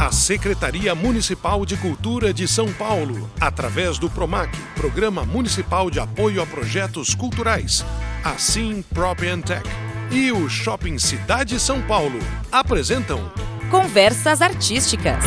A Secretaria Municipal de Cultura de São Paulo, através do PROMAC, Programa Municipal de Apoio a Projetos Culturais, a Sim Prop Tech e o Shopping Cidade São Paulo apresentam Conversas Artísticas.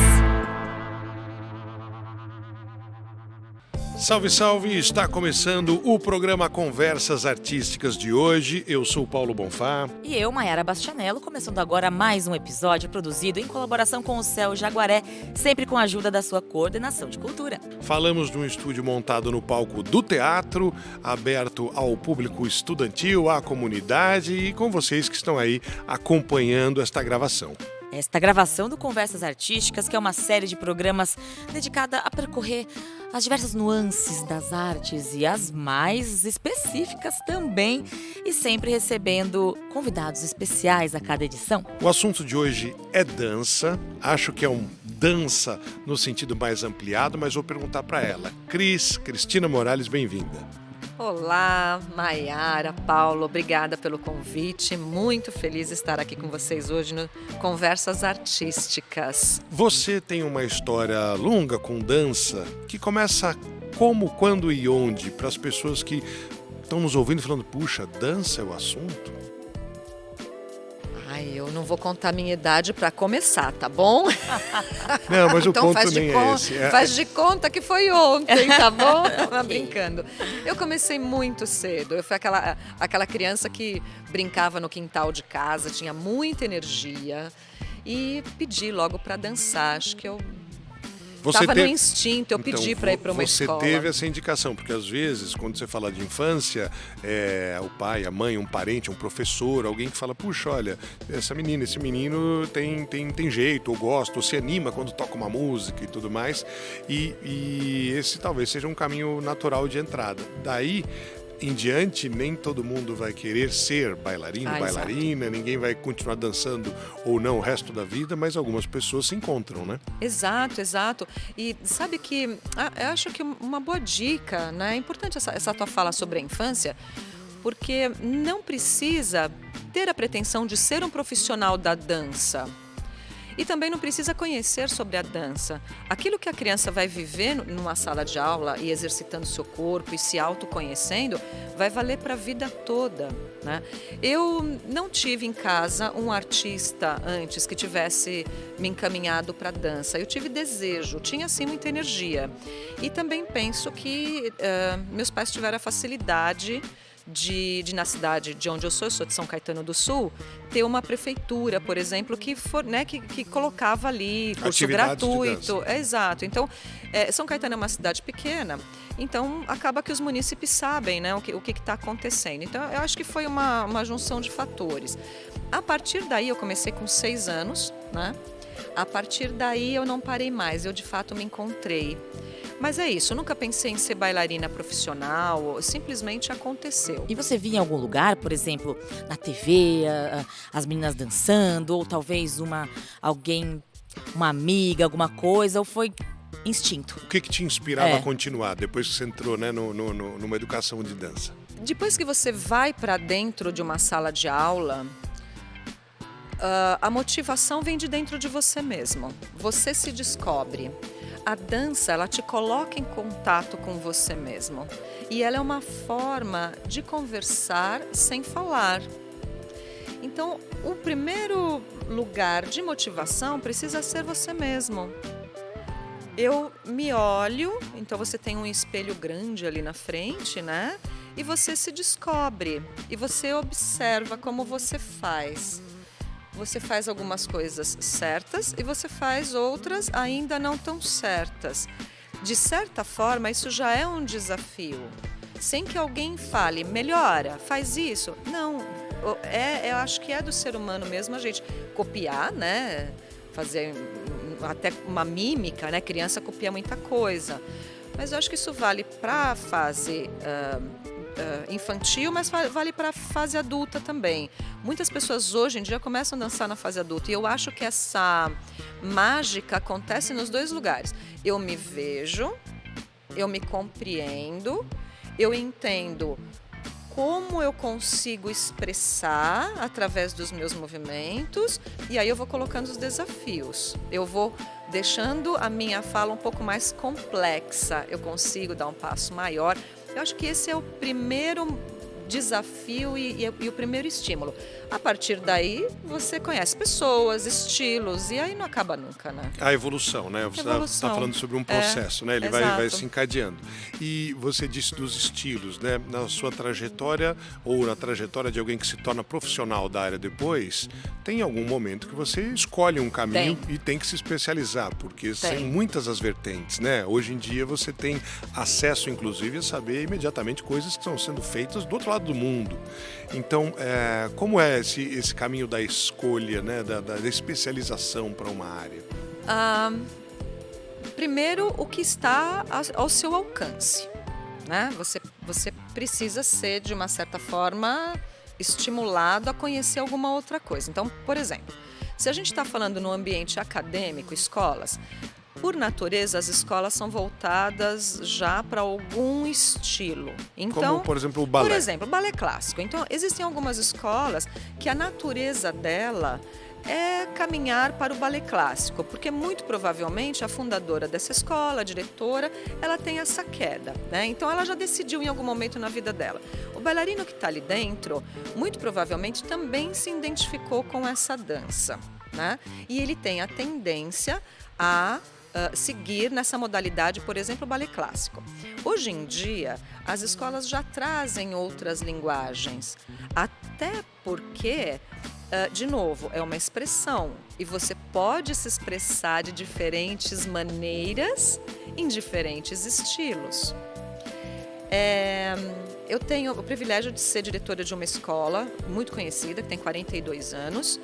Salve, salve! Está começando o programa Conversas Artísticas de hoje. Eu sou Paulo Bonfá. E eu, Maiara Bastianello, começando agora mais um episódio produzido em colaboração com o Céu Jaguaré, sempre com a ajuda da sua coordenação de cultura. Falamos de um estúdio montado no palco do teatro, aberto ao público estudantil, à comunidade e com vocês que estão aí acompanhando esta gravação. Esta gravação do Conversas Artísticas, que é uma série de programas dedicada a percorrer as diversas nuances das artes e as mais específicas também, e sempre recebendo convidados especiais a cada edição. O assunto de hoje é dança, acho que é dança no sentido mais ampliado, mas vou perguntar para ela. Cristina Morales, bem-vinda. Olá, Maiara, Paulo, obrigada pelo convite. Muito feliz de estar aqui com vocês hoje no Conversas Artísticas. Você tem uma história longa com dança que começa como, quando e onde? Para as pessoas que estão nos ouvindo falando, puxa, dança é o assunto? Ai, eu não vou contar minha idade para começar, tá bom? Não, mas então o ponto nem é esse. Faz de conta que foi ontem, tá bom? Tava brincando. Eu comecei muito cedo. Eu fui aquela criança que brincava no quintal de casa, tinha muita energia e pedi logo para dançar. Acho que eu estava no instinto, eu pedi para ir para uma escola. Você teve essa indicação, porque às vezes, quando você fala de infância, o pai, a mãe, um parente, um professor, alguém que fala, puxa, olha, essa menina, esse menino tem jeito, ou gosta, ou se anima quando toca uma música e tudo mais, e esse talvez seja um caminho natural de entrada. Daí em diante, nem todo mundo vai querer ser bailarino, bailarina, ninguém vai continuar dançando ou não o resto da vida, mas algumas pessoas se encontram, né? Exato. E sabe que eu acho que uma boa dica, né? É importante essa tua fala sobre a infância, porque não precisa ter a pretensão de ser um profissional da dança. E também não precisa conhecer sobre a dança. Aquilo que a criança vai viver numa sala de aula e exercitando seu corpo e se autoconhecendo, vai valer para a vida toda, né? Eu não tive em casa um artista antes que tivesse me encaminhado para a dança. Eu tive desejo, tinha sim muita energia. E também penso que meus pais tiveram a facilidade de na cidade de onde eu sou de São Caetano do Sul, ter uma prefeitura, por exemplo, que colocava ali curso gratuito. Exato. Então, São Caetano é uma cidade pequena, então acaba que os munícipes sabem, né, o que está acontecendo. Então, eu acho que foi uma junção de fatores. A partir daí, eu comecei com 6 anos, né? A partir daí, eu não parei mais, eu de fato me encontrei. Mas é isso, eu nunca pensei em ser bailarina profissional, simplesmente aconteceu. E você via em algum lugar, por exemplo, na TV, as meninas dançando, ou talvez uma amiga, alguma coisa, ou foi instinto? O que te inspirava a continuar depois que você entrou, né, numa educação de dança? Depois que você vai para dentro de uma sala de aula, a motivação vem de dentro de você mesmo. Você se descobre. A dança, ela te coloca em contato com você mesmo. E ela é uma forma de conversar sem falar. Então, o primeiro lugar de motivação precisa ser você mesmo. Eu me olho, então você tem um espelho grande ali na frente, né? E você se descobre. E você observa como você faz. Você faz algumas coisas certas e você faz outras ainda não tão certas. De certa forma, isso já é um desafio. Sem que alguém fale, melhora, faz isso. Não, eu acho que é do ser humano mesmo a gente copiar, né? Fazer até uma mímica, né? Criança copia muita coisa. Mas eu acho que isso vale para a fase infantil, mas vale para a fase adulta também. Muitas pessoas hoje em dia começam a dançar na fase adulta e eu acho que essa mágica acontece nos dois lugares. Eu me vejo, eu me compreendo, eu entendo como eu consigo expressar através dos meus movimentos e aí eu vou colocando os desafios. Eu vou deixando a minha fala um pouco mais complexa, eu consigo dar um passo maior. Eu acho que esse é o primeiro desafio e o primeiro estímulo. A partir daí, você conhece pessoas, estilos, e aí não acaba nunca, né? A evolução, né? Você está falando sobre um processo, né? Ele vai se encadeando. E você disse dos estilos, né? Na sua trajetória ou na trajetória de alguém que se torna profissional da área depois, tem algum momento que você escolhe um caminho e tem que se especializar, porque são muitas as vertentes, né? Hoje em dia você tem acesso, inclusive, a saber imediatamente coisas que estão sendo feitas do outro lado do mundo. Então, como é esse caminho da escolha, né, da especialização para uma área? Primeiro, o que está ao seu alcance, né? Você precisa ser, de uma certa forma, estimulado a conhecer alguma outra coisa. Então, por exemplo, se a gente está falando no ambiente acadêmico, escolas, por natureza, as escolas são voltadas já para algum estilo. Então, como, por exemplo, o balé. Por exemplo, o balé clássico. Então, existem algumas escolas que a natureza dela é caminhar para o balé clássico, porque muito provavelmente a fundadora dessa escola, a diretora, ela tem essa queda, né? Então, ela já decidiu em algum momento na vida dela. O bailarino que está ali dentro, muito provavelmente também se identificou com essa dança, né? E ele tem a tendência a seguir nessa modalidade, por exemplo, o balé clássico. Hoje em dia, as escolas já trazem outras linguagens, até porque, de novo, é uma expressão e você pode se expressar de diferentes maneiras em diferentes estilos. Eu tenho o privilégio de ser diretora de uma escola muito conhecida, que tem 42 anos,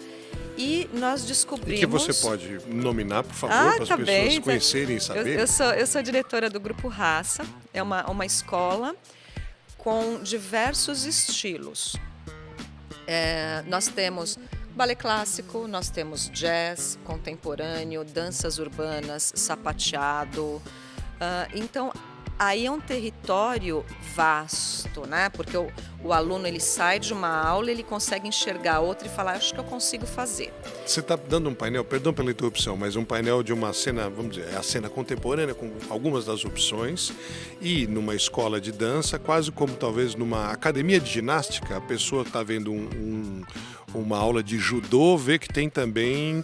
e nós descobrimos... E que você pode nominar, por favor, para as pessoas conhecerem e saberem? Eu sou diretora do Grupo Raça, é uma escola com diversos estilos. Nós temos balé clássico, nós temos jazz, contemporâneo, danças urbanas, sapateado. Então, aí é um território vasto, né? Porque o aluno, ele sai de uma aula, ele consegue enxergar outra e falar, acho que eu consigo fazer. Você está dando um painel, perdão pela interrupção, mas um painel de uma cena, vamos dizer, a cena contemporânea com algumas das opções, e numa escola de dança, quase como talvez numa academia de ginástica, a pessoa está vendo uma aula de judô, vê que tem também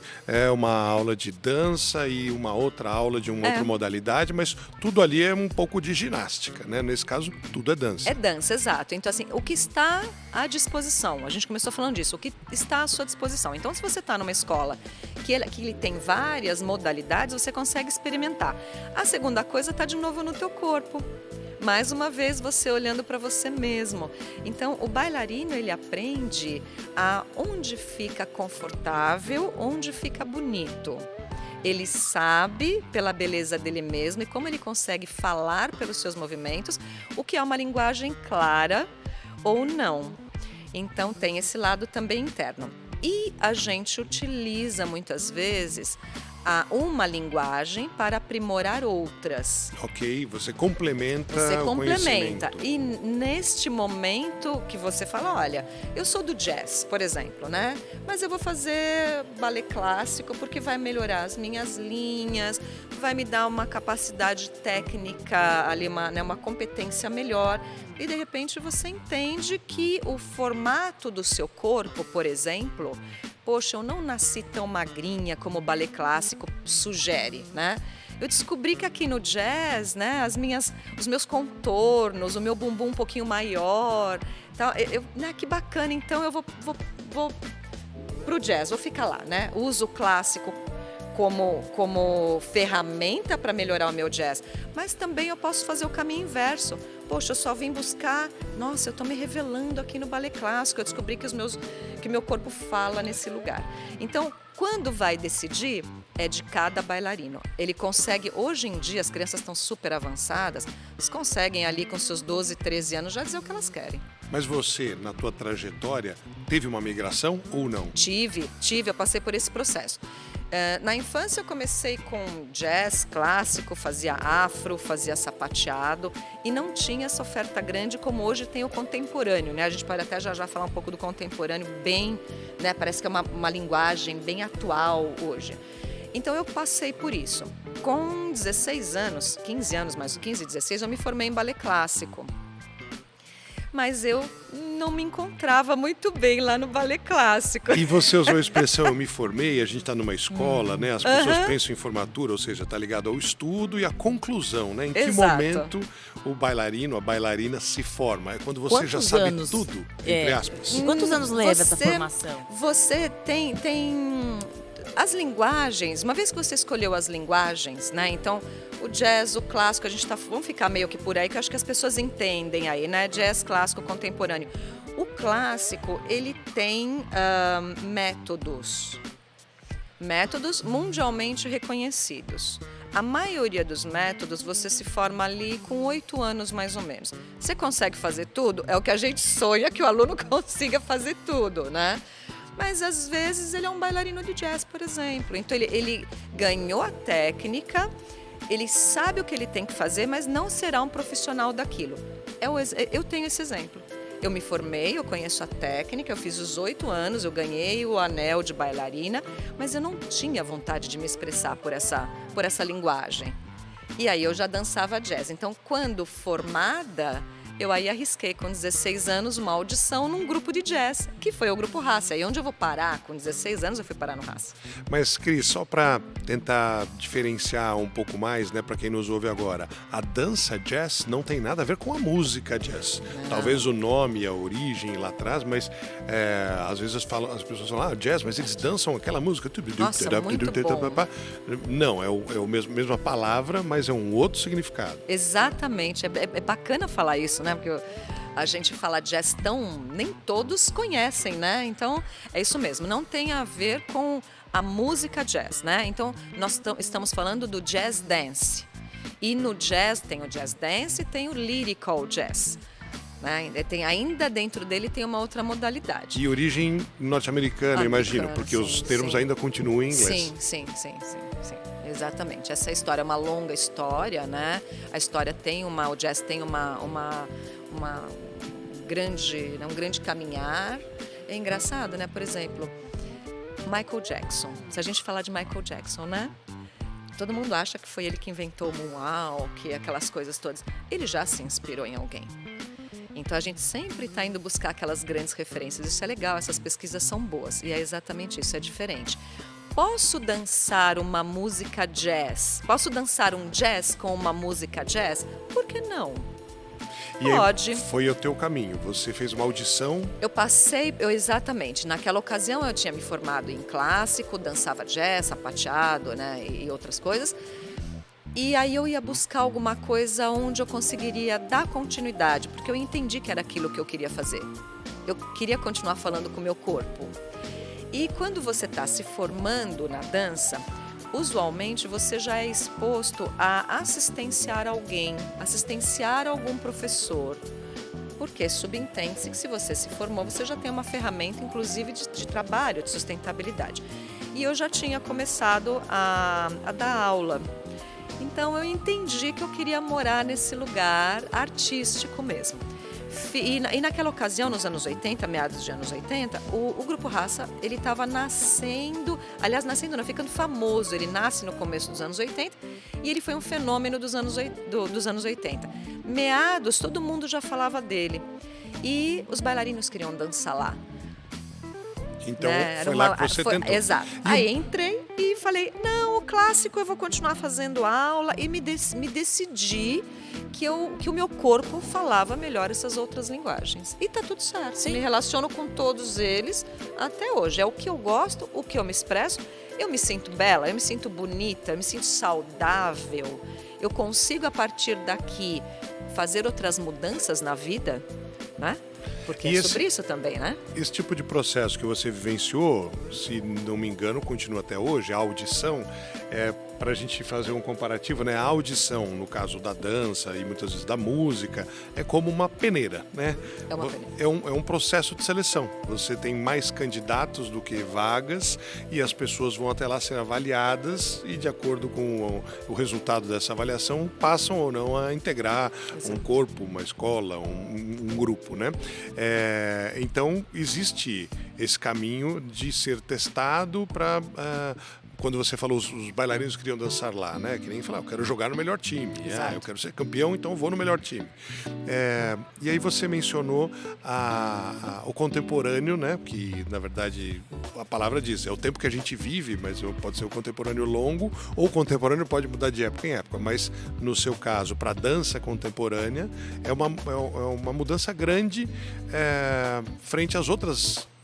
uma aula de dança e uma outra aula de uma outra modalidade, mas tudo ali é um pouco de ginástica, né? Nesse caso, tudo é dança. É dança, exato. Então, assim, o que está à disposição, a gente começou falando disso, o que está à sua disposição. Então, se você está numa escola que ele tem várias modalidades, você consegue experimentar. A segunda coisa está de novo no teu corpo. Mais uma vez, você olhando para você mesmo. Então, o bailarino, ele aprende onde fica confortável, onde fica bonito. Ele sabe, pela beleza dele mesmo e como ele consegue falar pelos seus movimentos, o que é uma linguagem clara ou não. Então, tem esse lado também interno. E a gente utiliza, muitas vezes, uma linguagem para aprimorar outras. Ok, você complementa o conhecimento. E neste momento que você fala, olha, eu sou do jazz, por exemplo, né? Mas eu vou fazer balé clássico porque vai melhorar as minhas linhas, vai me dar uma capacidade técnica ali, uma competência melhor. E de repente você entende que o formato do seu corpo, por exemplo, poxa, eu não nasci tão magrinha como o balé clássico sugere, né? Eu descobri que aqui no jazz, né, os meus contornos, o meu bumbum um pouquinho maior, então, que bacana, então eu vou pro jazz, vou ficar lá, né? Uso o clássico como ferramenta para melhorar o meu jazz, mas também eu posso fazer o caminho inverso. Poxa, eu só vim buscar, nossa, eu estou me revelando aqui no balé clássico, eu descobri que meu corpo fala nesse lugar. Então, quando vai decidir, é de cada bailarino. Ele consegue, hoje em dia, as crianças estão super avançadas, eles conseguem ali com seus 12, 13 anos já dizer o que elas querem. Mas você, na tua trajetória, teve uma migração ou não? Tive, eu passei por esse processo. Na infância eu comecei com jazz clássico, fazia afro, fazia sapateado e não tinha essa oferta grande como hoje tem o contemporâneo, né? A gente pode até já falar um pouco do contemporâneo bem, né? Parece que é uma linguagem bem atual hoje. Então eu passei por isso. Com 16 anos, 15 anos, mais 15, 16, eu me formei em balé clássico. Mas eu não me encontrava muito bem lá no balé clássico. E você usou a expressão eu me formei, a gente está numa escola, né? As pessoas pensam em formatura, ou seja, está ligado ao estudo e à conclusão, né? Em que Exato. momento o bailarino, a bailarina se forma? É quando você já Quantos sabe anos? tudo, entre aspas. E quantos anos leva essa Você- formação? Você tem as linguagens, uma vez que você escolheu as linguagens, né? Então, o jazz, o clássico, vamos ficar meio que por aí, que eu acho que as pessoas entendem aí, né? Jazz, clássico, contemporâneo. O clássico, ele tem métodos mundialmente reconhecidos. A maioria dos métodos você se forma ali com 8 anos mais ou menos. Você consegue fazer tudo? É o que a gente sonha que o aluno consiga fazer tudo, né? Mas às vezes ele é um bailarino de jazz, por exemplo. Então ele ganhou a técnica, ele sabe o que ele tem que fazer, mas não será um profissional daquilo. Eu tenho esse exemplo. Eu me formei, eu conheço a técnica, eu fiz os 8 anos, eu ganhei o anel de bailarina, mas eu não tinha vontade de me expressar por essa linguagem. E aí eu já dançava jazz. Então, quando formada, eu aí arrisquei com 16 anos uma audição num grupo de jazz, que foi o Grupo Raça. E onde eu vou parar? Com 16 anos eu fui parar no Raça. Mas, Cris, só para tentar diferenciar um pouco mais, né, para quem nos ouve agora, a dança jazz não tem nada a ver com a música jazz. Talvez o nome, a origem lá atrás, mas às vezes as pessoas falam, jazz, mas eles dançam aquela música. Nossa, muito bom. Não, é o mesma palavra, mas é um outro significado. Exatamente. É bacana falar isso, né? Porque a gente fala jazz nem todos conhecem, né? Então, é isso mesmo. Não tem a ver com a música jazz, né? Então, nós estamos falando do jazz dance. E no jazz tem o jazz dance e tem o lyrical jazz. Né? Ainda dentro dele tem uma outra modalidade. E origem norte-americana, imagino, porque os termos ainda continuam em inglês. Sim. Exatamente. Essa história é uma longa história, né? O jazz tem um grande caminhar. É engraçado, né? Por exemplo, Michael Jackson. Se a gente falar de Michael Jackson, né? Todo mundo acha que foi ele que inventou o moonwalk, aquelas coisas todas. Ele já se inspirou em alguém. Então a gente sempre está indo buscar aquelas grandes referências. Isso é legal, essas pesquisas são boas. E é exatamente isso, é diferente. Posso dançar uma música jazz? Posso dançar um jazz com uma música jazz? Por que não? E Pode. Aí foi o teu caminho. Você fez uma audição. Exatamente. Naquela ocasião eu tinha me formado em clássico, dançava jazz, sapateado, né, e outras coisas. E aí eu ia buscar alguma coisa onde eu conseguiria dar continuidade, porque eu entendi que era aquilo que eu queria fazer. Eu queria continuar falando com o meu corpo. E quando você está se formando na dança, usualmente você já é exposto a assistenciar alguém, assistenciar algum professor. Porque subentende-se que se você se formou, você já tem uma ferramenta, inclusive, de trabalho, de sustentabilidade. E eu já tinha começado a dar aula. Então eu entendi que eu queria morar nesse lugar artístico mesmo. E naquela ocasião, nos anos 80, meados de anos 80, o Grupo Raça, ele estava nascendo, aliás, não, ficando famoso. Ele nasce no começo dos anos 80 e ele foi um fenômeno dos anos 80. Meados, todo mundo já falava dele. E os bailarinos queriam dançar lá. Então, foi lá que você tentou. Exato. Aí entrei e falei, não, o clássico eu vou continuar fazendo aula e me decidi que o meu corpo falava melhor essas outras linguagens. E tá tudo certo. Sim. Me relaciono com todos eles até hoje. É o que eu gosto, o que eu me expresso. Eu me sinto bela, eu me sinto bonita, eu me sinto saudável. Eu consigo, a partir daqui, fazer outras mudanças na vida, né? Porque é sobre isso também, né? Esse tipo de processo que você vivenciou, se não me engano, continua até hoje, a audição, para a gente fazer um comparativo, né? A audição, no caso da dança e muitas vezes da música, é como uma peneira, né? É uma peneira. É um processo de seleção. Você tem mais candidatos do que vagas e as pessoas vão até lá ser avaliadas e, de acordo com o resultado dessa avaliação, passam ou não a integrar um corpo, uma escola, um grupo, né? Então, existe esse caminho de ser testado para quando você falou os bailarinos queriam dançar lá, né? Que nem falar, eu quero jogar no melhor time, eu quero ser campeão, então vou no melhor time. E aí você mencionou o contemporâneo, né? Que na verdade a palavra diz, é o tempo que a gente vive, mas pode ser o contemporâneo longo ou o contemporâneo pode mudar de época em época, mas no seu caso, para a dança contemporânea, é uma mudança grande frente às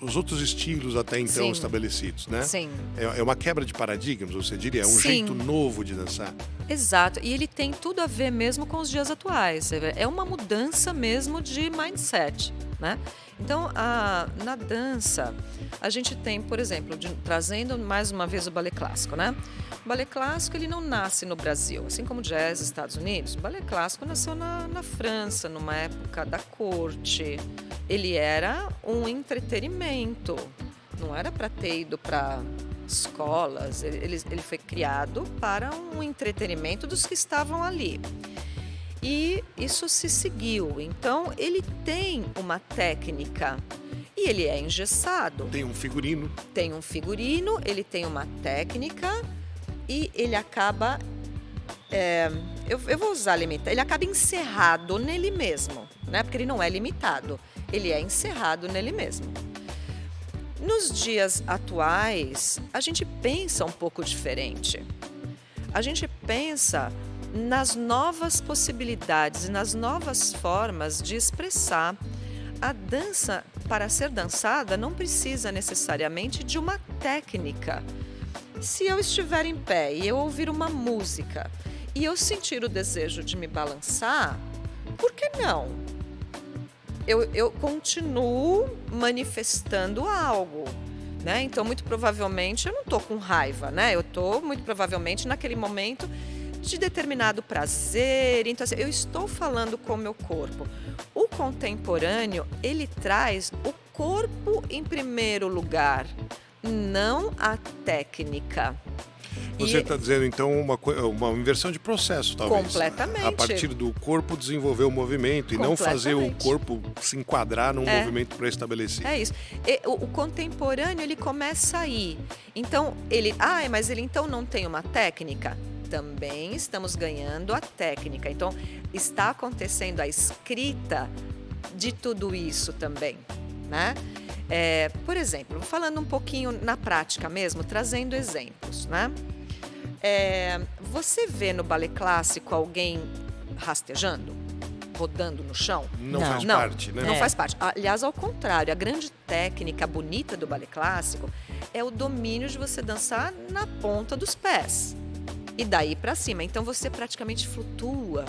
os outros estilos até então estabelecidos, né? Sim. É uma quebra de paradigmas, você diria? É um Sim. jeito novo de dançar. Exato, e ele tem tudo a ver mesmo com os dias atuais. É uma mudança mesmo de mindset, né? Então, na dança, a gente tem, por exemplo, trazendo mais uma vez o balé clássico, né? O balé clássico, ele não nasce no Brasil, assim como o jazz nos Estados Unidos. O balé clássico nasceu na França, numa época da corte. Ele era um entretenimento, não era para ter ido para escolas. Ele foi criado para um entretenimento dos que estavam ali. E isso se seguiu. Então, ele tem uma técnica e ele é engessado. Tem um figurino. Tem um figurino, ele tem uma técnica e ele acaba... eu vou usar limitar. Ele acaba encerrado nele mesmo, né? Porque ele não é limitado. Ele é encerrado nele mesmo. Nos dias atuais, a gente pensa um pouco diferente. A gente pensa nas novas possibilidades e nas novas formas de expressar. A dança, para ser dançada, não precisa necessariamente de uma técnica. Se eu estiver em pé e eu ouvir uma música e eu sentir o desejo de me balançar, por que não? Eu continuo manifestando algo, né? Então, muito provavelmente, eu não estou com raiva, né? Eu estou, muito provavelmente, naquele momento de determinado prazer. Então, assim, eu estou falando com o meu corpo. O contemporâneo, ele traz o corpo em primeiro lugar, não a técnica. Você está dizendo, então, uma inversão de processo, talvez. Completamente. A partir do corpo desenvolver o movimento e não fazer o corpo se enquadrar num movimento pré-estabelecido. É isso. O contemporâneo, ele começa aí. Então, mas ele então não tem uma técnica? Também estamos ganhando a técnica. Então, está acontecendo a escrita de tudo isso também, né? Por exemplo, falando um pouquinho na prática mesmo, trazendo exemplos, né? Você vê no balé clássico alguém rastejando, rodando no chão? Não faz parte, né? Não faz parte. Aliás, ao contrário, a grande técnica bonita do balé clássico é o domínio de você dançar na ponta dos pés. E daí para cima. Então você praticamente flutua,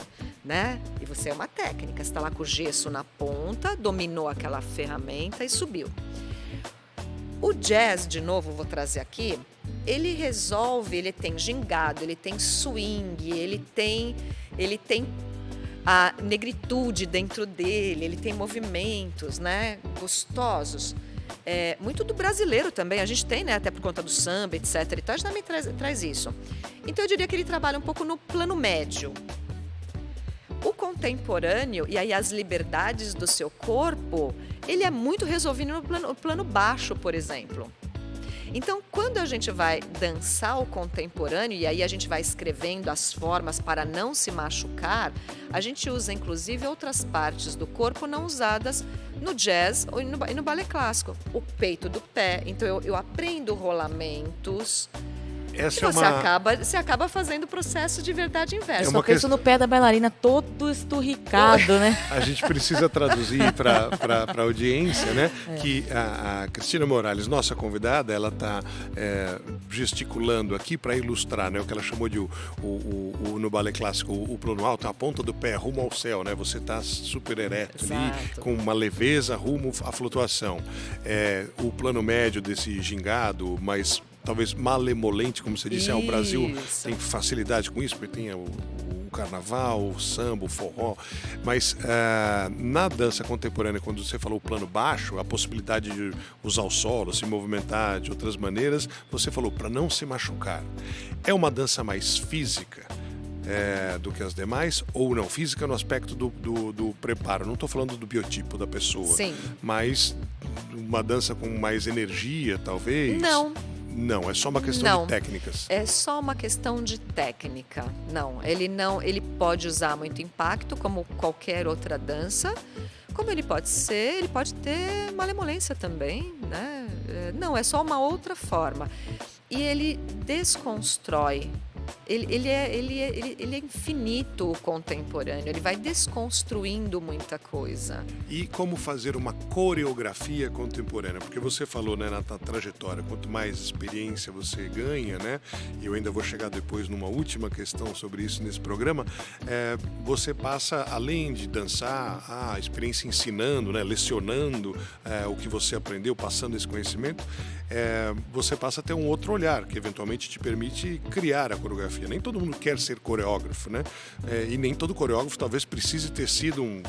né? E você é uma técnica. Você está lá com o gesso na ponta, dominou aquela ferramenta e subiu. O jazz, de novo, vou trazer aqui, ele tem gingado, ele tem swing, ele tem a negritude dentro dele, ele tem movimentos, né, gostosos. Muito do brasileiro também, a gente tem, né, até por conta do samba, etc. E tal, a gente também traz isso. Então eu diria que ele trabalha um pouco no plano médio. O contemporâneo, e aí as liberdades do seu corpo, ele é muito resolvido no plano baixo, por exemplo. Então, quando a gente vai dançar o contemporâneo, e aí a gente vai escrevendo as formas para não se machucar, a gente usa, inclusive, outras partes do corpo não usadas no jazz e no balé clássico. O peito do pé. Então, eu aprendo rolamentos. Você acaba fazendo o processo de verdade inversa. Só penso no pé da bailarina todo esturricado, né? A gente precisa traduzir para a audiência, né? Que a Cristina Morales, nossa convidada, ela está gesticulando aqui para ilustrar, né? O que ela chamou de no balé clássico, o plano alto, a ponta do pé rumo ao céu, né? Você está super ereto ali, com uma leveza rumo à flutuação. O plano médio desse gingado, mas talvez malemolente, como você disse, o Brasil tem facilidade com isso, porque tem o carnaval, o samba, o forró, mas na dança contemporânea, quando você falou o plano baixo, a possibilidade de usar o solo, se movimentar de outras maneiras, você falou para não se machucar. É uma dança mais física do que as demais, ou não? Física no aspecto do preparo, não estou falando do biotipo da pessoa, Sim. mas uma dança com mais energia, talvez? Não. Não, é só uma questão de técnicas. É só uma questão de técnica. Ele pode usar muito impacto, como qualquer outra dança, como ele pode ter malemolência também, né? Não, é só uma outra forma. E ele desconstrói. Ele é infinito, o contemporâneo, ele vai desconstruindo muita coisa. E como fazer uma coreografia contemporânea? Porque você falou, né, na trajetória, quanto mais experiência você ganha, né, e eu ainda vou chegar depois numa última questão sobre isso nesse programa, você passa, além de dançar, a experiência ensinando, né, lecionando o que você aprendeu, passando esse conhecimento, você passa a ter um outro olhar, que eventualmente te permite criar a coreografia. Nem todo mundo quer ser coreógrafo, né? E nem todo coreógrafo talvez precise ter sido um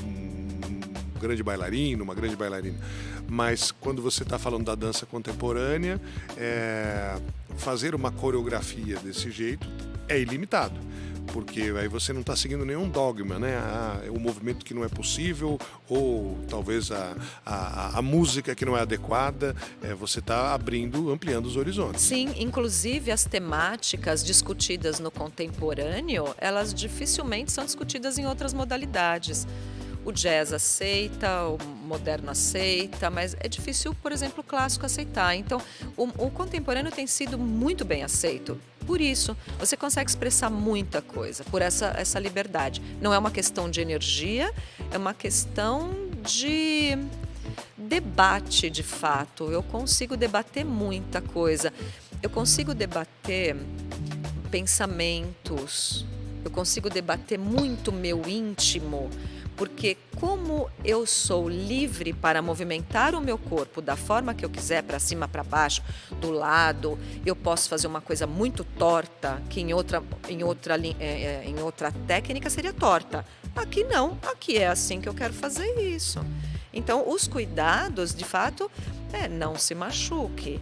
grande bailarino, uma grande bailarina. Mas quando você está falando da dança contemporânea, fazer uma coreografia desse jeito é ilimitado. Porque aí você não está seguindo nenhum dogma, né? O movimento que não é possível, ou talvez a música que não é adequada, você está ampliando os horizontes. Sim, inclusive as temáticas discutidas no contemporâneo, elas dificilmente são discutidas em outras modalidades. O jazz aceita, o moderno aceita, mas é difícil, por exemplo, o clássico aceitar. Então, o contemporâneo tem sido muito bem aceito. Por isso, você consegue expressar muita coisa, por essa liberdade. Não é uma questão de energia, é uma questão de debate, de fato. Eu consigo debater muita coisa. Eu consigo debater pensamentos. Eu consigo debater muito meu íntimo. Porque como eu sou livre para movimentar o meu corpo da forma que eu quiser, para cima, para baixo, do lado, eu posso fazer uma coisa muito torta, que em outra técnica seria torta. Aqui não, aqui é assim que eu quero fazer isso. Então, os cuidados, de fato, não se machuque.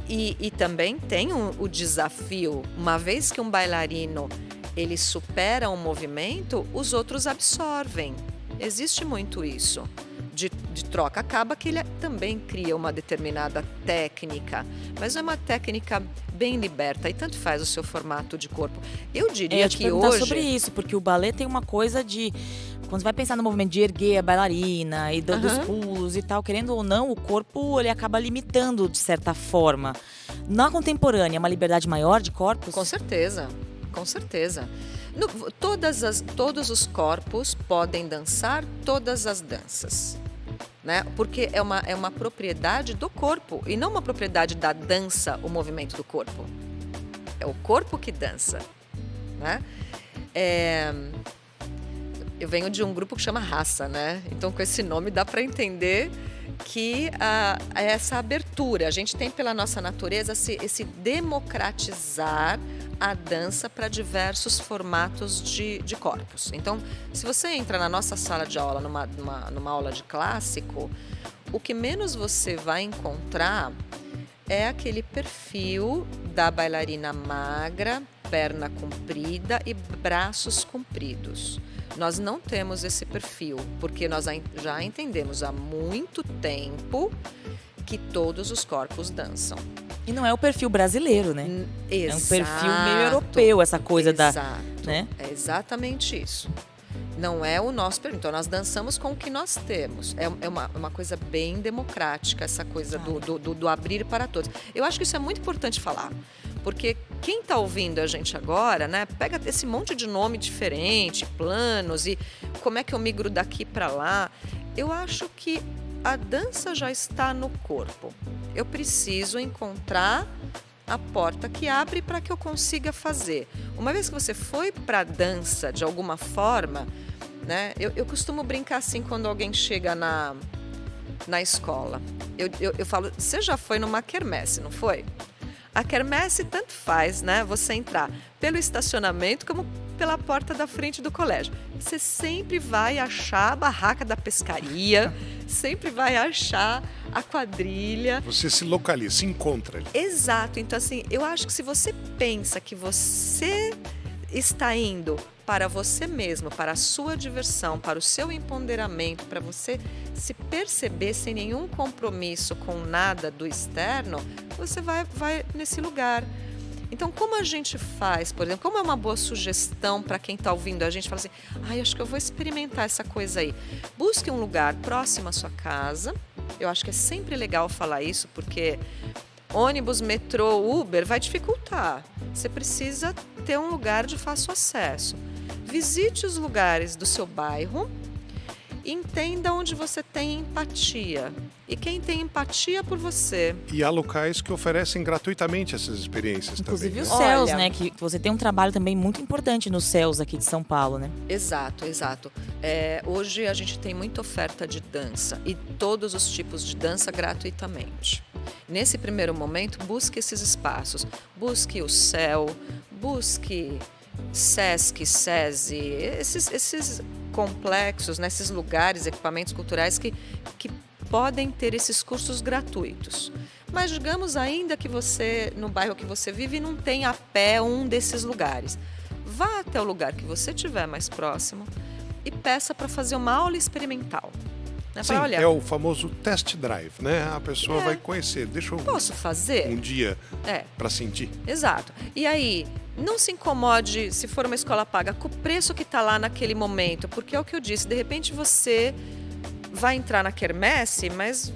E também tem o desafio, uma vez que um bailarino ele supera um movimento, os outros absorvem. Existe muito isso. De troca, acaba que ele também cria uma determinada técnica, mas é uma técnica bem liberta e tanto faz o seu formato de corpo. Eu diria que hoje... sobre isso, porque o balé tem uma coisa de... Quando você vai pensar no movimento de erguer a bailarina e dos pulos e tal, querendo ou não, o corpo ele acaba limitando de certa forma. Na contemporânea, uma liberdade maior de corpos? Com certeza. Com certeza. Todos os corpos podem dançar todas as danças, né? Porque é uma propriedade do corpo e não uma propriedade da dança, o movimento do corpo. É o corpo que dança, né? Eu venho de um grupo que chama Raça, né? Então, com esse nome dá para entender que essa abertura, a gente tem pela nossa natureza esse democratizar a dança para diversos formatos de corpos. Então, se você entra na nossa sala de aula, numa aula de clássico, o que menos você vai encontrar é aquele perfil da bailarina magra, perna comprida e braços compridos. Nós não temos esse perfil, porque nós já entendemos há muito tempo que todos os corpos dançam. E não é o perfil brasileiro, né? Exato. É um perfil meio europeu, essa coisa Exato. né? É exatamente isso. Não é o nosso perfil. Então, nós dançamos com o que nós temos. É uma coisa bem democrática, essa coisa do abrir para todos. Eu acho que isso é muito importante falar. Porque quem está ouvindo a gente agora, né, pega esse monte de nome diferente, planos, e como é que eu migro daqui para lá. Eu acho que a dança já está no corpo. Eu preciso encontrar a porta que abre para que eu consiga fazer. Uma vez que você foi para a dança de alguma forma, né, eu costumo brincar assim quando alguém chega na escola. Eu falo, você já foi numa quermesse, não foi? A quermesse tanto faz, né? Você entrar pelo estacionamento como pela porta da frente do colégio. Você sempre vai achar a barraca da pescaria, sempre vai achar a quadrilha. Você se localiza, se encontra ali. Exato. Então, assim, eu acho que se você pensa que você está indo para você mesmo, para a sua diversão, para o seu empoderamento, para você se perceber sem nenhum compromisso com nada do externo, você vai nesse lugar. Então, como a gente faz, por exemplo, como é uma boa sugestão para quem está ouvindo a gente, fala assim, acho que eu vou experimentar essa coisa aí. Busque um lugar próximo à sua casa. Eu acho que é sempre legal falar isso, porque ônibus, metrô, Uber vai dificultar. Você precisa ter um lugar de fácil acesso. Visite os lugares do seu bairro e entenda onde você tem empatia. E quem tem empatia por você. E há locais que oferecem gratuitamente essas experiências Inclusive também. os Né? céus, Olha, né? Que você tem um trabalho também muito importante nos céus aqui de São Paulo, né? Exato. Hoje a gente tem muita oferta de dança e todos os tipos de dança gratuitamente. Nesse primeiro momento, busque esses espaços. Busque o céu, busque Sesc, SESI, esses complexos, né, esses lugares, equipamentos culturais que podem ter esses cursos gratuitos. Mas digamos ainda que você, no bairro que você vive, não tem a pé um desses lugares. Vá até o lugar que você estiver mais próximo e peça para fazer uma aula experimental. Né? Sim, Olha, é o famoso test drive, né? A pessoa vai conhecer. Deixa eu posso fazer? um dia É. para sentir. Exato. E aí, não se incomode se for uma escola paga com o preço que está lá naquele momento, porque é o que eu disse, de repente você vai entrar na quermesse, mas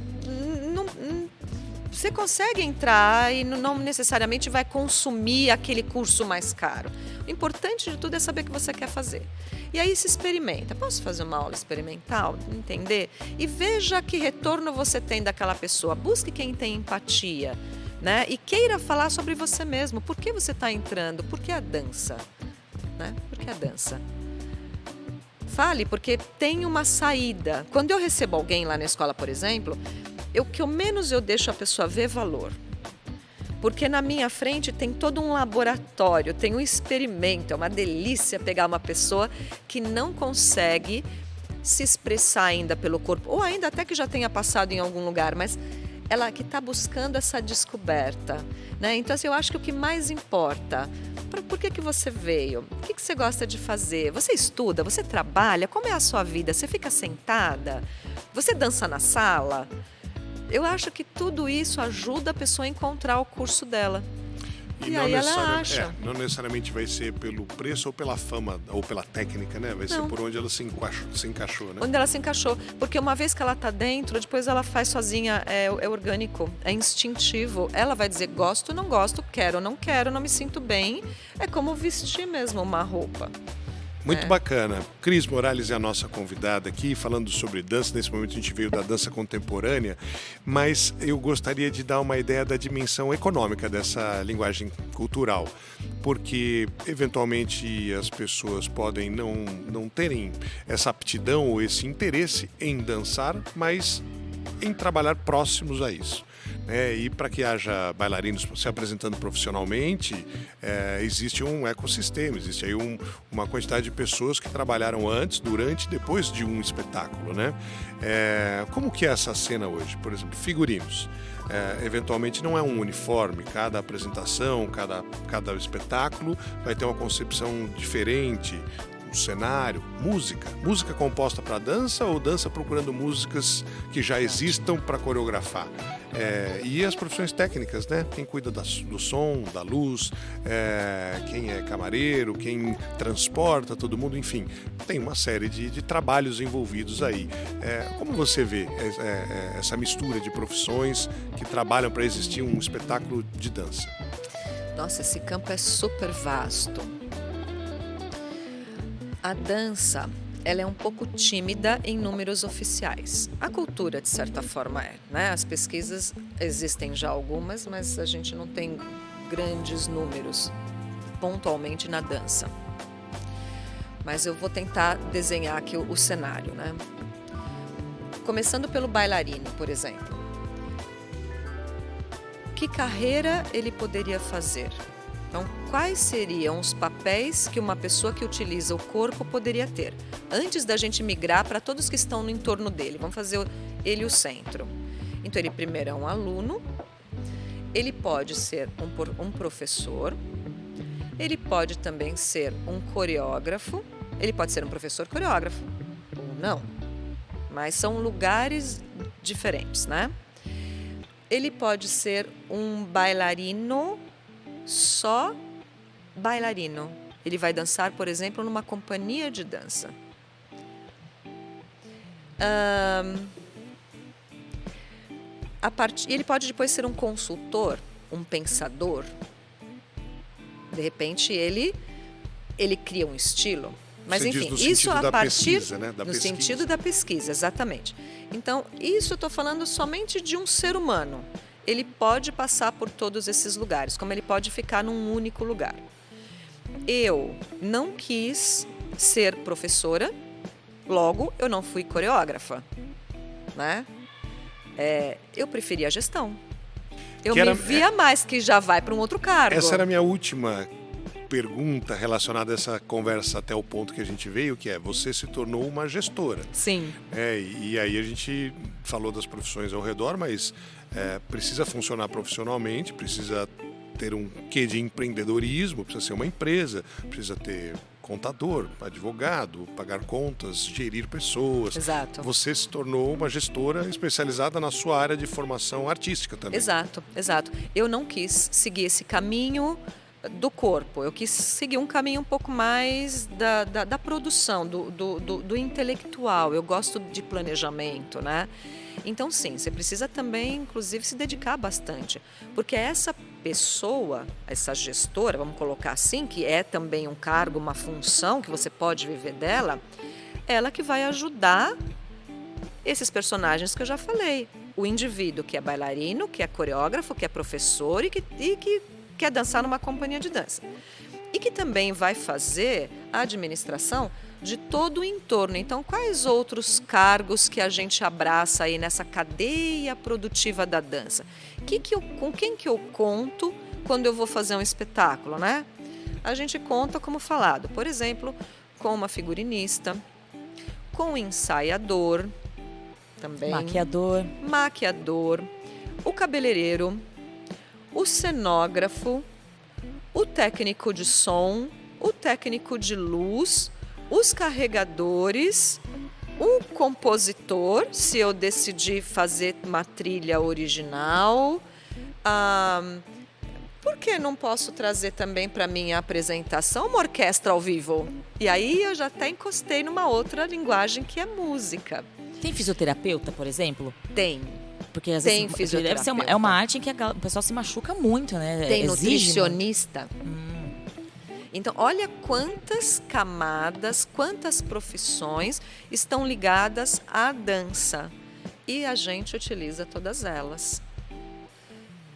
você consegue entrar e não necessariamente vai consumir aquele curso mais caro. O importante de tudo é saber o que você quer fazer. E aí se experimenta. Posso fazer uma aula experimental? Entender? E veja que retorno você tem daquela pessoa. Busque quem tem empatia. Né? E queira falar sobre você mesmo. Por que você está entrando? Por que a dança? Né? Por que a dança? Fale, porque tem uma saída. Quando eu recebo alguém lá na escola, por exemplo, o que menos eu deixo a pessoa ver valor. Porque na minha frente tem todo um laboratório, tem um experimento. É uma delícia pegar uma pessoa que não consegue se expressar ainda pelo corpo, ou ainda até que já tenha passado em algum lugar, mas ela que está buscando essa descoberta, né? Então, assim, eu acho que o que mais importa, por que você veio? O que você gosta de fazer? Você estuda? Você trabalha? Como é a sua vida? Você fica sentada? Você dança na sala? Eu acho que tudo isso ajuda a pessoa a encontrar o curso dela. E aí ela acha. Não necessariamente vai ser pelo preço ou pela fama ou pela técnica, né? Vai ser por onde ela se encaixou, né? Onde ela se encaixou. Porque uma vez que ela está dentro, depois ela faz sozinha, é orgânico, é instintivo. Ela vai dizer gosto, não gosto, quero, não quero, não me sinto bem. É como vestir mesmo uma roupa. Muito bacana. Cris Morales é a nossa convidada aqui, falando sobre dança. Nesse momento a gente veio da dança contemporânea, mas eu gostaria de dar uma ideia da dimensão econômica dessa linguagem cultural, porque eventualmente as pessoas podem não terem essa aptidão ou esse interesse em dançar, mas em trabalhar próximos a isso. E para que haja bailarinos se apresentando profissionalmente, existe um ecossistema, existe aí uma quantidade de pessoas que trabalharam antes, durante e depois de um espetáculo, né? Como que é essa cena hoje? Por exemplo, figurinos. Eventualmente não é um uniforme, cada apresentação, cada espetáculo vai ter uma concepção diferente. O cenário, música composta para dança ou dança procurando músicas que já existam para coreografar. E as profissões técnicas, né? Quem cuida do som, da luz, quem é camareiro, quem transporta todo mundo, enfim, tem uma série de trabalhos envolvidos aí. Como você vê essa mistura de profissões que trabalham para existir um espetáculo de dança? Nossa, esse campo é super vasto. A dança, ela é um pouco tímida em números oficiais. A cultura, de certa forma, né? As pesquisas existem já algumas, mas a gente não tem grandes números pontualmente na dança. Mas eu vou tentar desenhar aqui o cenário, né? Começando pelo bailarino, por exemplo. Que carreira ele poderia fazer? Então, quais seriam os papéis que uma pessoa que utiliza o corpo poderia ter? Antes da gente migrar para todos que estão no entorno dele. Vamos fazer ele o centro. Então, ele primeiro é um aluno, ele pode ser um professor, Ele pode também ser um coreógrafo, ele pode ser um professor coreógrafo, ou não. Mas são lugares diferentes, né? Ele pode ser um bailarino, só bailarino. Ele vai dançar, por exemplo, numa companhia de dança. Ele pode depois ser um consultor, um pensador. De repente, ele cria um estilo. Mas, Você diz enfim, no isso sentido a da partir pesquisa, né? Da no pesquisa. sentido da pesquisa, exatamente. Então, isso eu estou falando somente de um ser humano. Ele pode passar por todos esses lugares, como ele pode ficar num único lugar. Eu não quis ser professora, logo eu não fui coreógrafa, né? Eu preferia a gestão. Eu me via mais que já vai para um outro cargo. Essa era a minha última pergunta relacionada a essa conversa até o ponto que a gente veio, que é, você se tornou uma gestora. Sim. E aí a gente falou das profissões ao redor, mas precisa funcionar profissionalmente, precisa ter um quê de empreendedorismo, precisa ser uma empresa, precisa ter contador, advogado, pagar contas, gerir pessoas. Exato. Você se tornou uma gestora especializada na sua área de formação artística também. Exato, exato. Eu não quis seguir esse caminho do corpo, eu quis seguir um caminho um pouco mais da produção, do intelectual. Eu gosto de planejamento, né? Então, sim, você precisa também, inclusive, se dedicar bastante. Porque essa pessoa, essa gestora, vamos colocar assim, que é também um cargo, uma função que você pode viver dela, ela que vai ajudar esses personagens que eu já falei. O indivíduo que é bailarino, que é coreógrafo, que é professor e que quer dançar numa companhia de dança. E que também vai fazer a administração de todo o entorno. Então, quais outros cargos que a gente abraça aí nessa cadeia produtiva da dança? Com quem que eu conto quando eu vou fazer um espetáculo, né? A gente conta, como falado, por exemplo, com uma figurinista, com um ensaiador, também maquiador, o cabeleireiro, o cenógrafo, o técnico de som, o técnico de luz, os carregadores, o compositor, se eu decidir fazer uma trilha original. Por que não posso trazer também para minha apresentação uma orquestra ao vivo? E aí eu já até encostei numa outra linguagem que é música. Tem fisioterapeuta, por exemplo? Tem. Porque às Tem vezes fisioterapeuta. é uma arte em que o pessoal se machuca muito, né? Tem Exige nutricionista. Então, olha quantas camadas, quantas profissões estão ligadas à dança. E a gente utiliza todas elas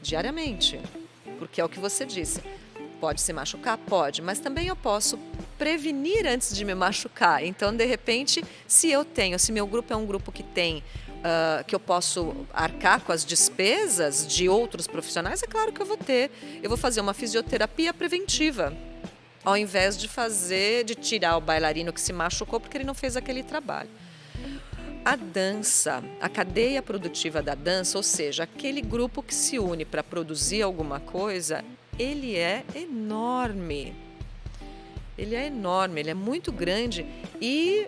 diariamente. Porque é o que você disse. Pode se machucar? Pode. Mas também eu posso prevenir antes de me machucar. Então, de repente, se meu grupo é um grupo que tem... que eu posso arcar com as despesas de outros profissionais, é claro que eu vou ter. Eu vou fazer uma fisioterapia preventiva. Ao invés de tirar o bailarino que se machucou porque ele não fez aquele trabalho. A dança, a cadeia produtiva da dança, ou seja, aquele grupo que se une para produzir alguma coisa, ele é enorme. Ele é muito grande e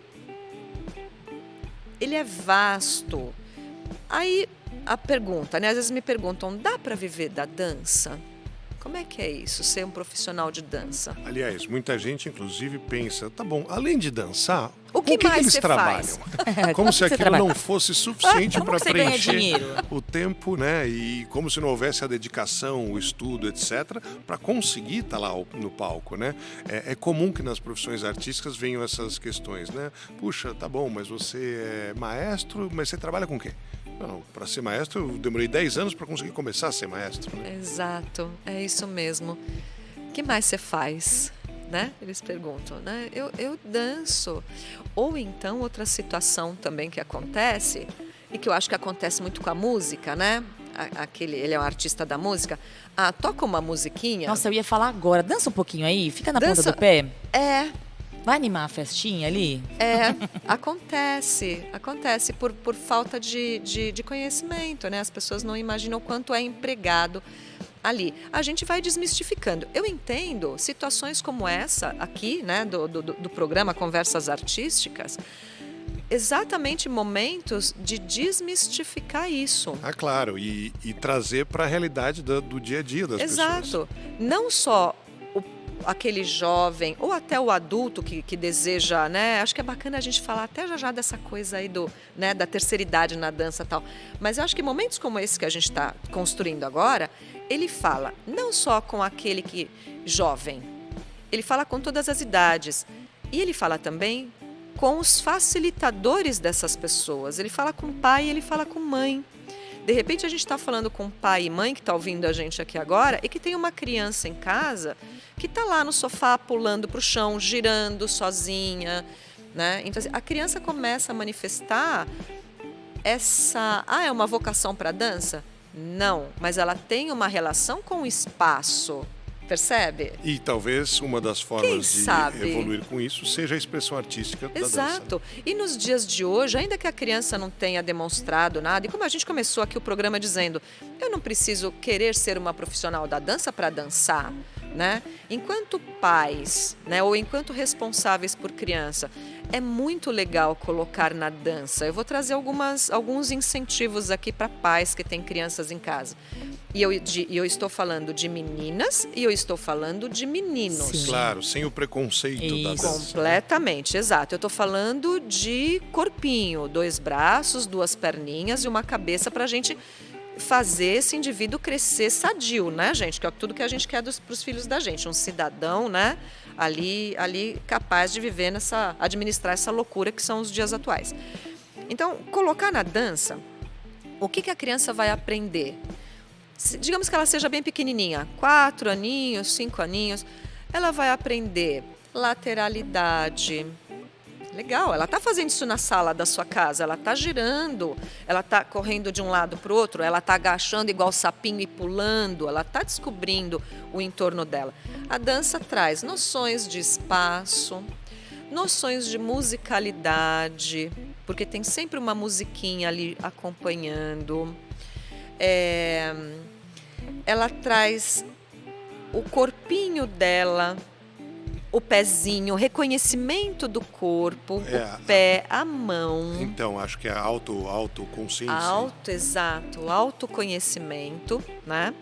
ele é vasto. Aí a pergunta, né? Às vezes me perguntam, dá para viver da dança? Como é que é isso, ser um profissional de dança? Aliás, muita gente, inclusive, pensa, tá bom, além de dançar, o que mais eles você trabalham? faz? Como se aquilo não fosse suficiente para preencher dinheiro? O tempo, né? E como se não houvesse a dedicação, o estudo, etc., para conseguir estar lá no palco, né? É comum que nas profissões artísticas venham essas questões, né? Puxa, tá bom, mas você é maestro, mas você trabalha com o quê? Não, para ser maestro eu demorei 10 anos para conseguir começar a ser maestro. Né? Exato, é isso mesmo. O que mais você faz? Né? Eles perguntam, né? Eu danço. Ou então, outra situação também que acontece, e que eu acho que acontece muito com a música, né? Ele é um artista da música. Toca uma musiquinha. Nossa, eu ia falar agora. Dança um pouquinho aí, fica na ponta do pé. Vai animar a festinha ali? Acontece por falta de conhecimento, né? As pessoas não imaginam o quanto é empregado ali. A gente vai desmistificando. Eu entendo situações como essa aqui, né, do programa Conversas Artísticas, exatamente momentos de desmistificar isso. Ah, claro, e trazer para a realidade do dia a dia das pessoas. Exato. Não só aquele jovem ou até o adulto que deseja, né? Acho que é bacana a gente falar até já dessa coisa aí né, da terceira idade na dança e tal. Mas eu acho que momentos como esse que a gente está construindo agora, ele fala não só com aquele que jovem, ele fala com todas as idades. E ele fala também com os facilitadores dessas pessoas. Ele fala com pai e ele fala com mãe. De repente a gente está falando com pai e mãe que está ouvindo a gente aqui agora e que tem uma criança em casa que está lá no sofá pulando para o chão, girando sozinha, né? Então a criança começa a manifestar é uma vocação para a dança? Não, mas ela tem uma relação com o espaço. Percebe? E talvez uma das formas de sabe? Evoluir com isso seja a expressão artística da dança. Exato. E nos dias de hoje, ainda que a criança não tenha demonstrado nada, e como a gente começou aqui o programa dizendo, eu não preciso querer ser uma profissional da dança para dançar, né? Enquanto pais, né, ou enquanto responsáveis por criança, é muito legal colocar na dança. Eu vou trazer alguns incentivos aqui para pais que têm crianças em casa. E eu estou falando de meninas e eu estou falando de meninos. Sim. Claro, sem o preconceito da dança. Completamente, exato. Eu estou falando de corpinho, 2 braços, 2 perninhas e uma cabeça para a gente fazer esse indivíduo crescer sadio, né, gente? Que é tudo que a gente quer para os filhos da gente. Um cidadão, né, ali capaz de viver administrar essa loucura que são os dias atuais. Então, colocar na dança, o que a criança vai aprender? Digamos que ela seja bem pequenininha, 4 aninhos, 5 aninhos, ela vai aprender lateralidade. Legal, ela está fazendo isso na sala da sua casa, ela está girando, ela está correndo de um lado para o outro, ela está agachando igual sapinho e pulando, ela está descobrindo o entorno dela. A dança traz noções de espaço, noções de musicalidade, porque tem sempre uma musiquinha ali acompanhando. Ela traz o corpinho dela, o pezinho, o reconhecimento do corpo, o pé, a mão. Então, acho que é autoconsciência. Exato, autoconhecimento, né?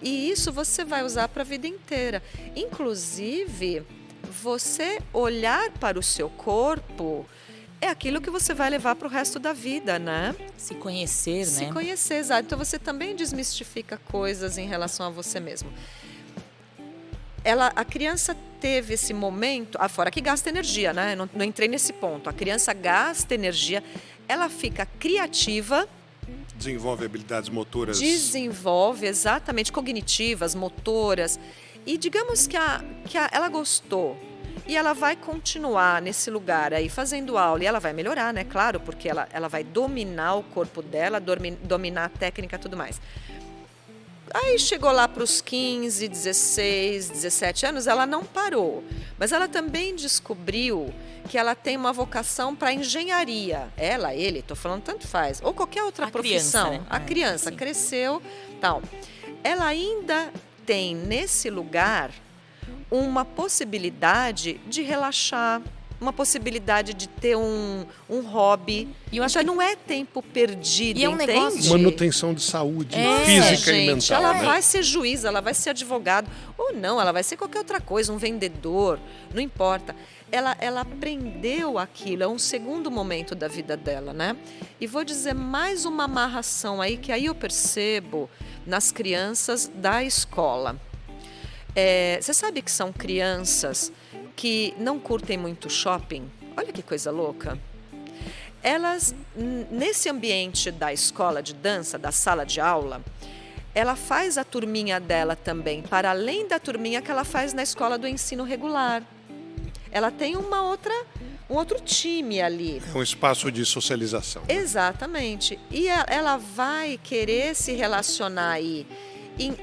E isso você vai usar para a vida inteira. Inclusive, você olhar para o seu corpo é aquilo que você vai levar para o resto da vida, né? Se conhecer, né? Se conhecer, exato. Então você também desmistifica coisas em relação a você mesmo. A criança teve esse momento, fora que gasta energia, né? Não entrei nesse ponto. A criança gasta energia, ela fica criativa. Desenvolve habilidades motoras. Desenvolve, exatamente, cognitivas, motoras. E digamos que ela gostou. E ela vai continuar nesse lugar aí fazendo aula. E ela vai melhorar, né? Claro, porque ela vai dominar o corpo dela, dominar a técnica e tudo mais. Aí chegou lá para os 15, 16, 17 anos, ela não parou. Mas ela também descobriu que ela tem uma vocação para engenharia. Ela, ele, estou falando tanto faz. Ou qualquer outra profissão. Criança, né? A criança cresceu, tal. Ela ainda tem nesse lugar uma possibilidade de relaxar, uma possibilidade de ter um hobby. E eu acho não é tempo perdido, E é um entende? negócio Manutenção de saúde física e gente, mental. ela né? vai ser juíza, ela vai ser advogado, ou não, ela vai ser qualquer outra coisa, um vendedor, não importa. Ela aprendeu aquilo, é um segundo momento da vida dela, né? E vou dizer mais uma amarração aí, que aí eu percebo nas crianças da escola. Você sabe que são crianças que não curtem muito shopping? Olha que coisa louca. Elas, nesse ambiente da escola de dança, da sala de aula, ela faz a turminha dela também, para além da turminha que ela faz na escola do ensino regular. Ela tem um outro time ali. É um espaço de socialização. Né? Exatamente. E ela vai querer se relacionar aí.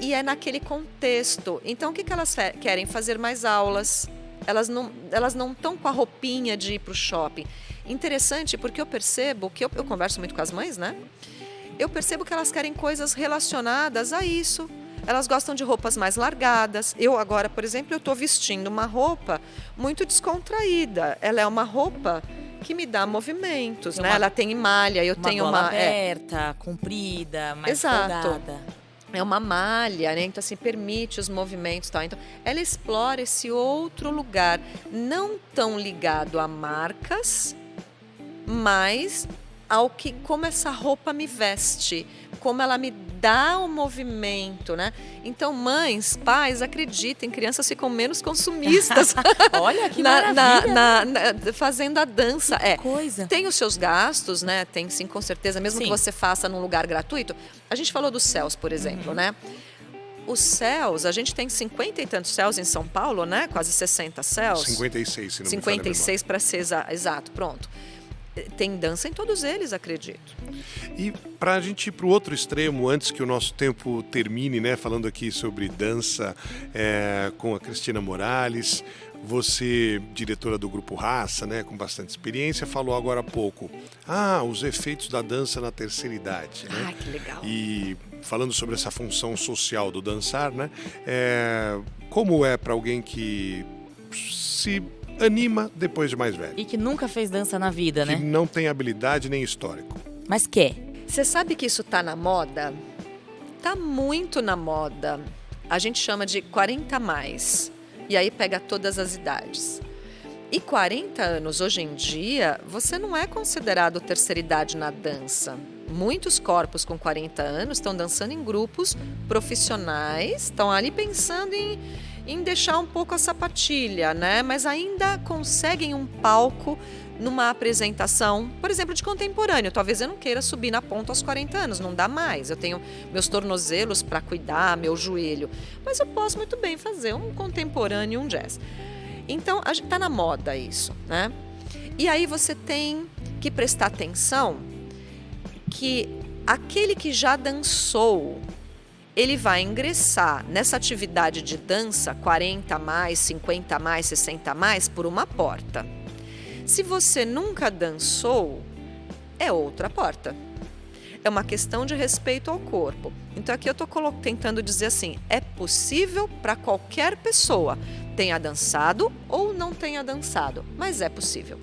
E é naquele contexto. Então, o que elas querem? Fazer mais aulas. Elas não estão com a roupinha de ir para o shopping. Interessante, porque eu percebo que eu converso muito com as mães, né? Eu percebo que elas querem coisas relacionadas a isso. Elas gostam de roupas mais largadas. Eu agora, por exemplo, eu estou vestindo uma roupa muito descontraída. Ela é uma roupa que me dá movimentos, né? Ela tem malha, eu tenho gola uma aberta, comprida, mais Exato. folgada. É uma malha, né? Então, assim, permite os movimentos e tal. Então, ela explora esse outro lugar, não tão ligado a marcas, mas ao que, como essa roupa me veste, como ela me dá o movimento, né? Então, mães, pais, acreditem, crianças ficam menos consumistas. Olha que maravilha! Fazendo a dança. Que coisa. Tem os seus gastos, né? Tem sim, com certeza, mesmo Sim. que você faça num lugar gratuito. A gente falou dos céus, por exemplo, né? Os céus, a gente tem 50 e tantos céus em São Paulo, né? Quase 60 céus. 56, se não me falha a memória. 56 para ser exato, pronto. Tem dança em todos eles, acredito. E para a gente ir para o outro extremo, antes que o nosso tempo termine, né, falando aqui sobre dança com a Cristina Morales, você, diretora do Grupo Raça, né, com bastante experiência, falou agora há pouco, os efeitos da dança na terceira idade. Né? Que legal. E falando sobre essa função social do dançar, né, como é para alguém que se anima depois de mais velho? E que nunca fez dança na vida, Que né? não tem habilidade nem histórico. Mas quer. Você sabe que isso tá na moda? Tá muito na moda. A gente chama de 40 a mais. E aí pega todas as idades. E 40 anos hoje em dia, você não é considerado terceira idade na dança. Muitos corpos com 40 anos estão dançando em grupos profissionais, estão ali pensando em deixar um pouco a sapatilha, né? Mas ainda conseguem um palco numa apresentação, por exemplo, de contemporâneo. Talvez eu não queira subir na ponta aos 40 anos, não dá mais. Eu tenho meus tornozelos para cuidar, meu joelho. Mas eu posso muito bem fazer um contemporâneo e um jazz. Então, está na moda isso, né? E aí você tem que prestar atenção que aquele que já dançou, ele vai ingressar nessa atividade de dança 40 a mais, 50 a mais, 60 a mais por uma porta. Se você nunca dançou, é outra porta. É uma questão de respeito ao corpo. Então aqui eu estou tentando dizer assim, é possível para qualquer pessoa, tenha dançado ou não tenha dançado, mas é possível.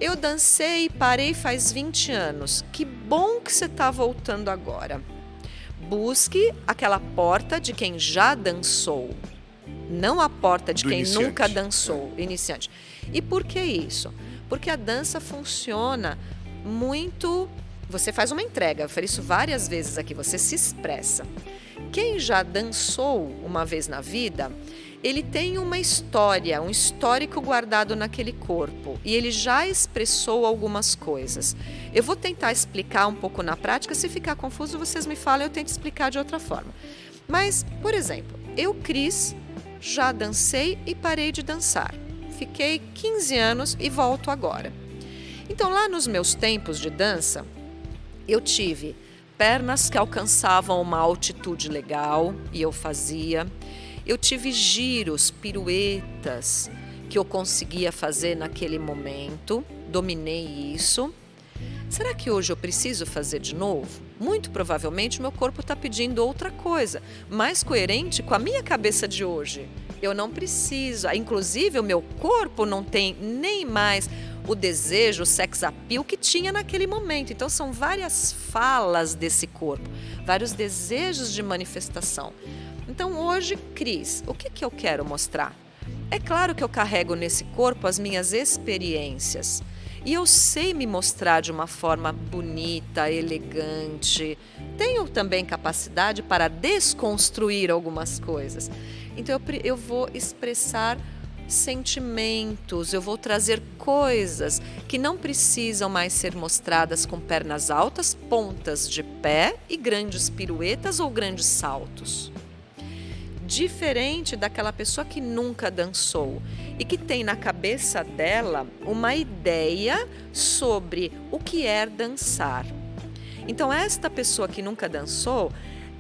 Eu dancei e parei faz 20 anos. Que bom que você está voltando agora. Busque aquela porta de quem já dançou, não a porta de quem nunca dançou, iniciante. E por que isso? Porque a dança funciona muito... Você faz uma entrega, eu falei isso várias vezes aqui, você se expressa. Quem já dançou uma vez na vida, ele tem uma história, um histórico guardado naquele corpo e ele já expressou algumas coisas. Eu vou tentar explicar um pouco na prática, se ficar confuso vocês me falam, eu tento explicar de outra forma. Mas, por exemplo, eu, Cris, já dancei e parei de dançar. Fiquei 15 anos e volto agora. Então, lá nos meus tempos de dança, eu tive pernas que alcançavam uma altitude legal e eu fazia. Eu tive giros, piruetas que eu conseguia fazer naquele momento, dominei isso. Será que hoje eu preciso fazer de novo? Muito provavelmente meu corpo está pedindo outra coisa, mais coerente com a minha cabeça de hoje. Eu não preciso, inclusive o meu corpo não tem nem mais o desejo, o sex appeal que tinha naquele momento. Então são várias falas desse corpo, vários desejos de manifestação. Então hoje, Cris, o que eu quero mostrar? É claro que eu carrego nesse corpo as minhas experiências e eu sei me mostrar de uma forma bonita, elegante. Tenho também capacidade para desconstruir algumas coisas. Então eu vou expressar sentimentos, eu vou trazer coisas que não precisam mais ser mostradas com pernas altas, pontas de pé e grandes piruetas ou grandes saltos. Diferente daquela pessoa que nunca dançou e que tem na cabeça dela uma ideia sobre o que é dançar. Então, esta pessoa que nunca dançou,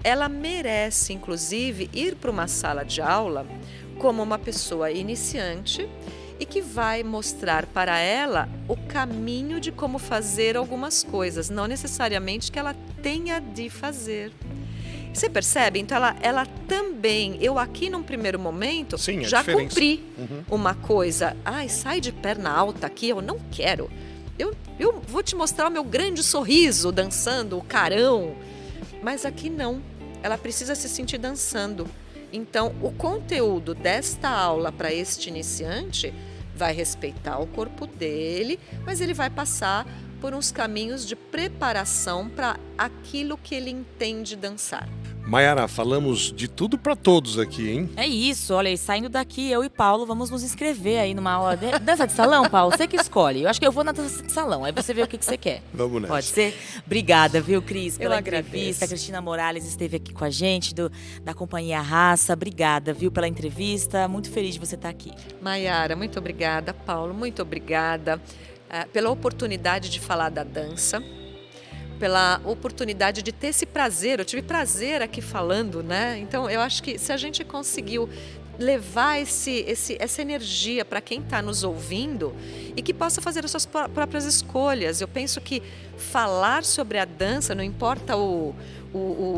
ela merece, inclusive, ir para uma sala de aula como uma pessoa iniciante e que vai mostrar para ela o caminho de como fazer algumas coisas, não necessariamente que ela tenha de fazer. Você percebe? Então ela também, eu aqui num primeiro momento Sim, a já diferença. cumpri Uhum. uma coisa. Ai, sai de perna alta aqui, eu não quero. Eu vou te mostrar o meu grande sorriso dançando, o carão. Mas aqui não. Ela precisa se sentir dançando. Então, o conteúdo desta aula para este iniciante vai respeitar o corpo dele, mas ele vai passar por uns caminhos de preparação para aquilo que ele entende dançar. Mayara, falamos de tudo para todos aqui, hein? É isso, olha aí, saindo daqui, eu e Paulo vamos nos inscrever aí numa aula de dança de salão, Paulo, você que escolhe. Eu acho que eu vou na dança de salão, aí você vê o que você quer. Vamos nessa. Pode ser? Obrigada, viu, Cris, pela agradeço. entrevista. A Cristina Morales esteve aqui com a gente, da Companhia Raça. Obrigada, viu, pela entrevista. Muito feliz de você estar aqui. Mayara, muito obrigada. Paulo, muito obrigada pela oportunidade de falar da dança, pela oportunidade de ter esse prazer. Eu tive prazer aqui falando, né? Então, eu acho que se a gente conseguiu levar essa energia para quem está nos ouvindo e que possa fazer as suas próprias escolhas. Eu penso que falar sobre a dança, não importa o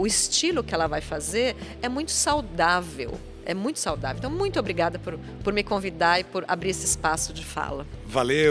estilo que ela vai fazer, é muito saudável. É muito saudável. Então, muito obrigada por me convidar e por abrir esse espaço de fala. Valeu!